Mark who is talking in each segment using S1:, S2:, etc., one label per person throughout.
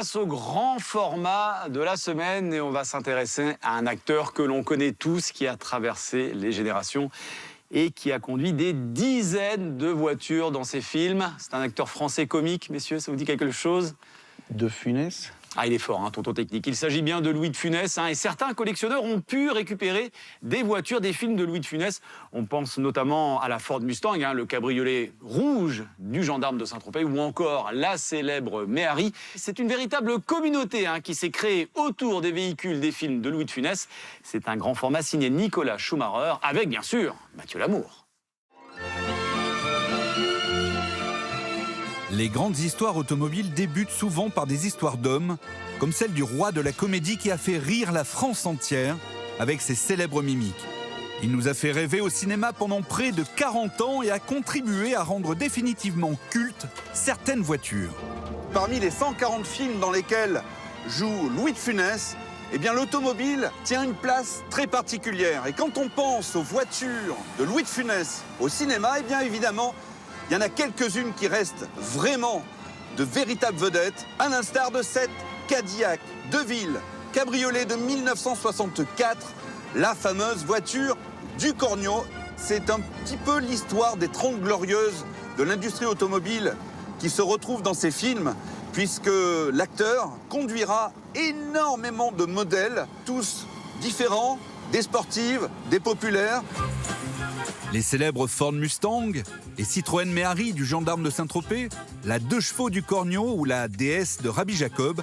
S1: Passe au grand format de la semaine et on va s'intéresser à un acteur que l'on connaît tous, qui a traversé les générations et qui a conduit des dizaines de voitures dans ses films. C'est un acteur français comique, messieurs, ça vous dit quelque chose?
S2: De Funès?
S1: Ah, il est fort, hein, tonton technique. Il s'agit bien de Louis de Funès, hein, et certains collectionneurs ont pu récupérer des voitures, des films de Louis de Funès. On pense notamment à la Ford Mustang, hein, le cabriolet rouge du gendarme de Saint-Tropez, ou encore la célèbre Méhari. C'est une véritable communauté, hein, qui s'est créée autour des véhicules des films de Louis de Funès. C'est un grand format signé Nicolas Schumacher, avec bien sûr Mathieu Lamour.
S3: Les grandes histoires automobiles débutent souvent par des histoires d'hommes, comme celle du roi de la comédie qui a fait rire la France entière avec ses célèbres mimiques. Il nous a fait rêver au cinéma pendant près de 40 ans et a contribué à rendre définitivement culte certaines voitures.
S2: Parmi les 140 films dans lesquels joue Louis de Funès, eh bien l'automobile tient une place très particulière. Et quand on pense aux voitures de Louis de Funès au cinéma, eh bien évidemment, il y en a quelques-unes qui restent vraiment de véritables vedettes, à l'instar de cette Cadillac DeVille cabriolet de 1964, la fameuse voiture du Cornio. C'est un petit peu l'histoire des 30 glorieuses de l'industrie automobile qui se retrouve dans ces films, puisque l'acteur conduira énormément de modèles, tous différents, des sportives, des populaires.
S3: Les célèbres Ford Mustang et Citroën Méhari du gendarme de Saint-Tropez, la 2 chevaux du Cornio ou la DS de Rabbi Jacob.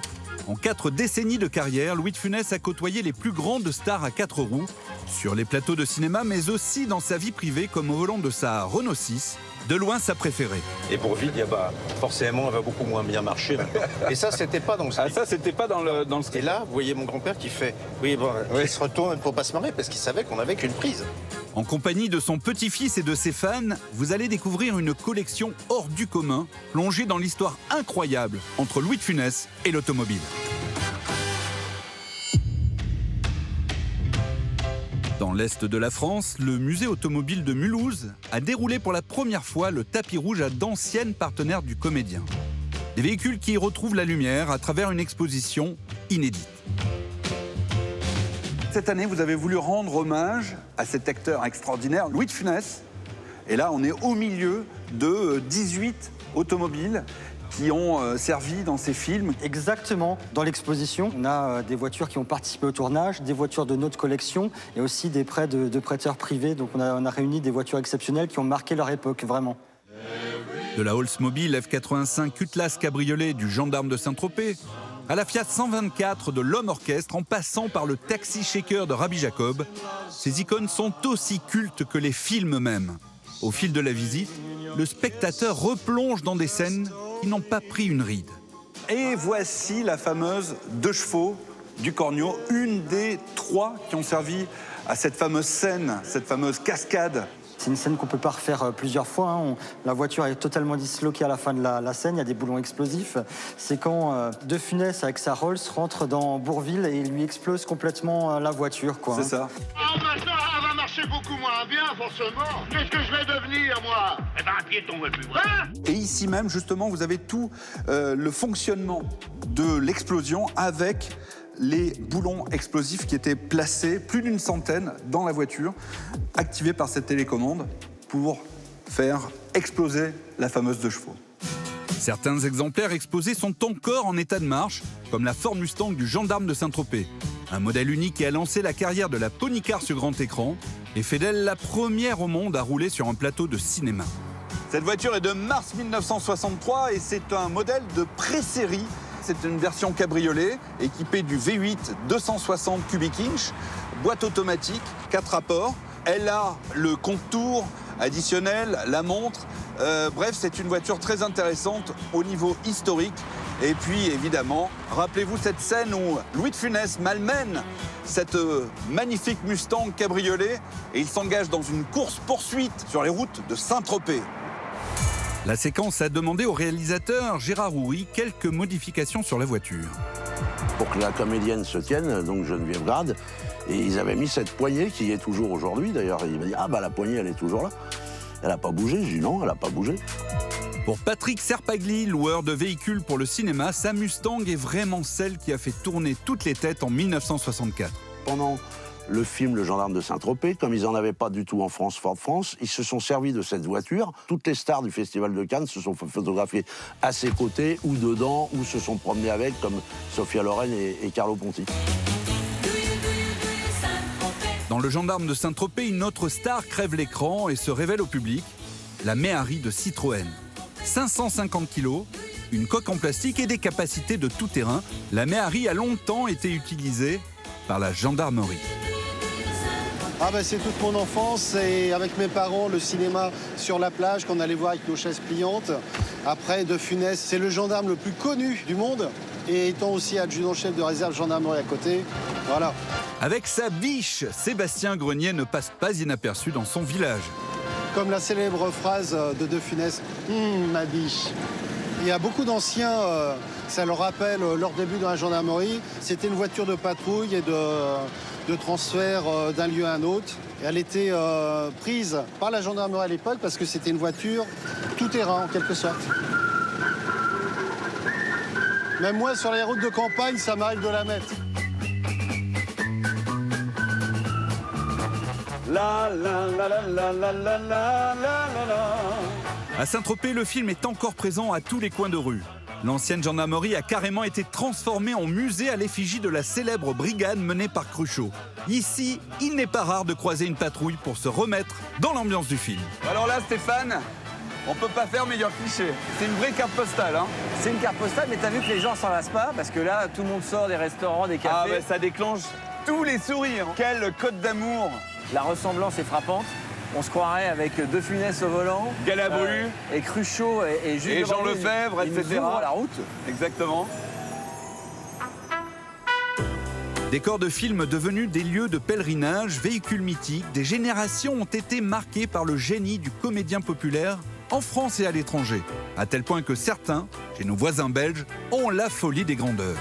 S3: En 4 décennies de carrière, Louis de Funès a côtoyé les plus grandes stars à 4 roues, sur les plateaux de cinéma, mais aussi dans sa vie privée, comme au volant de sa Renault 6, de loin sa préférée.
S4: Et pour vite, forcément, elle va beaucoup moins bien marcher maintenant. Et ça, c'était pas dans le script.
S2: Ah, ça, c'était pas dans le
S4: Et
S2: script.
S4: là, vous voyez mon grand-père qui fait... Oui, bon, il se retourne pour pas se marrer parce qu'il savait qu'on n'avait qu'une prise.
S3: En compagnie de son petit-fils et de ses fans, vous allez découvrir une collection hors du commun, plongée dans l'histoire incroyable entre Louis de Funès et l'automobile. Dans l'est de la France, le musée automobile de Mulhouse a déroulé pour la première fois le tapis rouge à d'anciennes partenaires du comédien. Des véhicules qui y retrouvent la lumière à travers une exposition inédite.
S2: Cette année, vous avez voulu rendre hommage à cet acteur extraordinaire, Louis de Funès. Et là, on est au milieu de 18 automobiles qui ont servi dans ces films.
S5: Exactement. Dans l'exposition, on a des voitures qui ont participé au tournage, des voitures de notre collection et aussi des prêts de prêteurs privés. Donc on a réuni des voitures exceptionnelles qui ont marqué leur époque, vraiment.
S3: De la Oldsmobile F85 Cutlass cabriolet du gendarme de Saint-Tropez, à la Fiat 124 de l'Homme Orchestre, en passant par le Taxi Shaker de Rabbi Jacob, ces icônes sont aussi cultes que les films eux-mêmes. Au fil de la visite, le spectateur replonge dans des scènes qui n'ont pas pris une ride.
S2: Et voici la fameuse 2 chevaux du Cornio, une des 3 qui ont servi à cette fameuse scène, cette fameuse cascade.
S5: C'est une scène qu'on ne peut pas refaire plusieurs fois. Hein. La voiture est totalement disloquée à la fin de la scène, il y a des boulons explosifs. C'est quand De Funès, avec sa Rolls, rentre dans Bourville et il lui explose complètement la voiture, quoi.
S2: C'est ça.
S6: Oh, maintenant, elle va marcher beaucoup moins bien, forcément. Qu'est-ce que je vais devenir, moi? Eh ben, un piéton, le plus vrai.
S2: Et ici même, justement, vous avez tout le fonctionnement de l'explosion avec les boulons explosifs qui étaient placés, plus d'une centaine, dans la voiture, activés par cette télécommande pour faire exploser la fameuse 2 chevaux.
S3: Certains exemplaires exposés sont encore en état de marche, comme la Ford Mustang du gendarme de Saint-Tropez. Un modèle unique qui a lancé la carrière de la pony car sur grand écran et fait d'elle la première au monde à rouler sur un plateau de cinéma.
S2: Cette voiture est de mars 1963 et c'est un modèle de pré-série. C'est une version cabriolet équipée du V8 260 cubic inch, boîte automatique, 4 rapports. Elle a le compte-tours additionnel, la montre. Bref, c'est une voiture très intéressante au niveau historique. Et puis, évidemment, rappelez-vous cette scène où Louis de Funès malmène cette magnifique Mustang cabriolet et il s'engage dans une course-poursuite sur les routes de Saint-Tropez.
S3: La séquence a demandé au réalisateur Gérard Houry quelques modifications sur la voiture.
S7: Pour que la comédienne se tienne, donc Geneviève Grade, et ils avaient mis cette poignée qui est toujours aujourd'hui d'ailleurs. Il m'a dit « Ah bah la poignée elle est toujours là ». Elle n'a pas bougé. Je dis « Non, elle n'a pas bougé ».
S3: Pour Patrick Serpagli, loueur de véhicules pour le cinéma, sa Mustang est vraiment celle qui a fait tourner toutes les têtes en 1964.
S7: Pendant le film Le Gendarme de Saint-Tropez, comme ils n'en avaient pas du tout en France, Ford France, ils se sont servis de cette voiture. Toutes les stars du Festival de Cannes se sont photographiées à ses côtés, ou dedans, ou se sont promenées avec, comme Sophia Loren et Carlo Ponti.
S3: Dans Le Gendarme de Saint-Tropez, une autre star crève l'écran et se révèle au public, la Méhari de Citroën. 550 kilos, une coque en plastique et des capacités de tout terrain, la Méhari a longtemps été utilisée par la gendarmerie.
S8: Ah ben c'est toute mon enfance et avec mes parents le cinéma sur la plage qu'on allait voir avec nos chaises pliantes. Après De Funès, c'est le gendarme le plus connu du monde et étant aussi adjudant-chef de réserve gendarmerie à côté, voilà.
S3: Avec sa biche, Sébastien Grenier ne passe pas inaperçu dans son village.
S8: Comme la célèbre phrase de Funès, ma biche. Il y a beaucoup d'anciens, ça leur rappelle leur début dans la gendarmerie. C'était une voiture de patrouille et de transfert d'un lieu à un autre. Et elle était prise par la gendarmerie à l'époque parce que c'était une voiture tout-terrain en quelque sorte. Même moi, sur les routes de campagne, ça m'arrive de la mettre.
S2: La la la la la la la la la.
S3: À Saint-Tropez, le film est encore présent à tous les coins de rue. L'ancienne gendarmerie a carrément été transformée en musée à l'effigie de la célèbre brigade menée par Cruchot. Ici, il n'est pas rare de croiser une patrouille pour se remettre dans l'ambiance du film.
S2: Alors là, Stéphane, on peut pas faire meilleur cliché. C'est une vraie carte postale, hein.
S9: C'est une carte postale, mais t'as vu que les gens s'en lassent pas parce que là, tout le monde sort des restaurants, des cafés.
S2: Ah ben ça déclenche tous les sourires. Quelle cote d'amour.
S9: La ressemblance est frappante. On se croirait avec De Funès au volant,
S2: Galabru,
S9: et Cruchot et Jules
S2: et Jean Lefebvre,
S9: ils nous
S2: etc.
S9: ouvrent la route.
S2: Exactement.
S3: Décors de films devenus des lieux de pèlerinage, véhicules mythiques, des générations ont été marquées par le génie du comédien populaire en France et à l'étranger, à tel point que certains, chez nos voisins belges, ont la folie des grandeurs.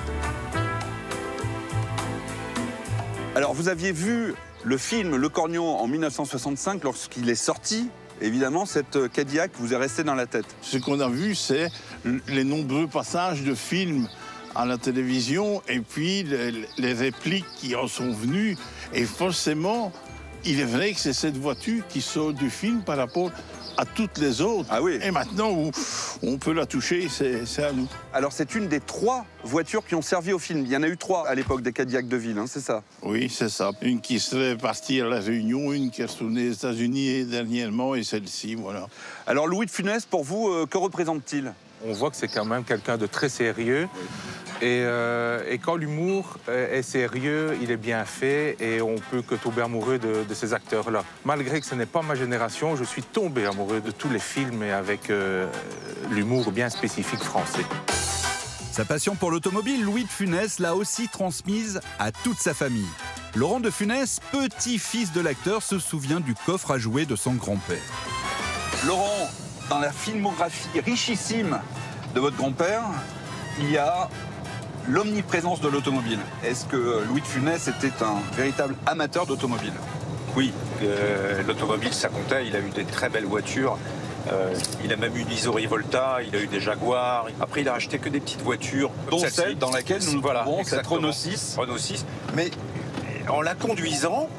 S2: Alors vous aviez vu le film Le Cornio en 1965 lorsqu'il est sorti. Évidemment, cette Cadillac vous est restée dans la tête.
S10: Ce qu'on a vu, c'est les nombreux passages de films à la télévision et puis les répliques qui en sont venues. Et forcément, il est vrai que c'est cette voiture qui sort du film par rapport à toutes les autres.
S2: Ah oui.
S10: Et maintenant, où on peut la toucher, c'est à nous.
S2: Alors c'est une des 3 voitures qui ont servi au film. Il y en a eu 3 à l'époque des Cadillacs de ville, hein, c'est ça?
S10: Oui, c'est ça. Une qui serait partie à La Réunion, une qui est retournée aux États-Unis et dernièrement, et celle-ci, voilà.
S2: Alors Louis de Funès, pour vous, que représente-t-il?
S11: On voit que c'est quand même quelqu'un de très sérieux. Et quand l'humour est sérieux, il est bien fait et on peut que tomber amoureux de ces acteurs-là. Malgré que ce n'est pas ma génération, je suis tombé amoureux de tous les films et avec l'humour bien spécifique français.
S3: Sa passion pour l'automobile, Louis de Funès l'a aussi transmise à toute sa famille. Laurent de Funès, petit-fils de l'acteur, se souvient du coffre à jouets de son grand-père.
S2: Laurent, dans la filmographie richissime de votre grand-père, il y a l'omniprésence de l'automobile. Est-ce que Louis de Funès était un véritable amateur d'automobile?
S12: Oui, l'automobile, ça comptait. Il a eu des très belles voitures. Il a même eu une Iso Rivolta, il a eu des Jaguars. Après, il a acheté que des petites voitures.
S2: Dont celle dans laquelle nous trouvons cette Renault 6.
S12: Renault 6. Mais en la conduisant,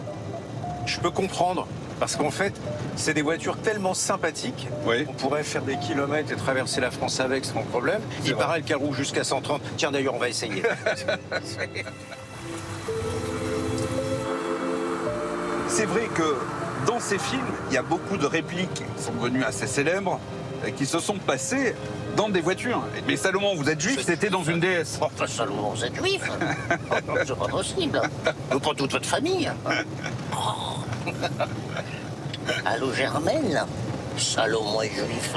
S12: je peux comprendre. Parce qu'en fait, c'est des voitures tellement sympathiques.
S2: Oui.
S12: On pourrait faire des kilomètres et traverser la France avec sans problème. Il paraît qu'elle roule jusqu'à 130. Tiens, d'ailleurs, on va essayer.
S2: C'est vrai que dans ces films, il y a beaucoup de répliques qui sont devenues assez célèbres et qui se sont passées dans des voitures. Mais Salomon, vous êtes juif, c'était dans une DS.
S13: Enfin, Salomon, vous êtes juif? Oh, non, c'est pas possible. Vous prenez toute votre famille. Oh. Allô, Germaine? Salomon est juif.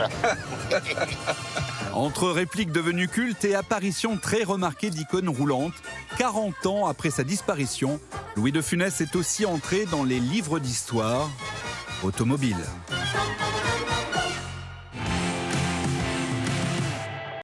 S3: Entre répliques devenues cultes et apparitions très remarquées d'icônes roulantes, 40 ans après sa disparition, Louis de Funès est aussi entré dans les livres d'histoire automobiles.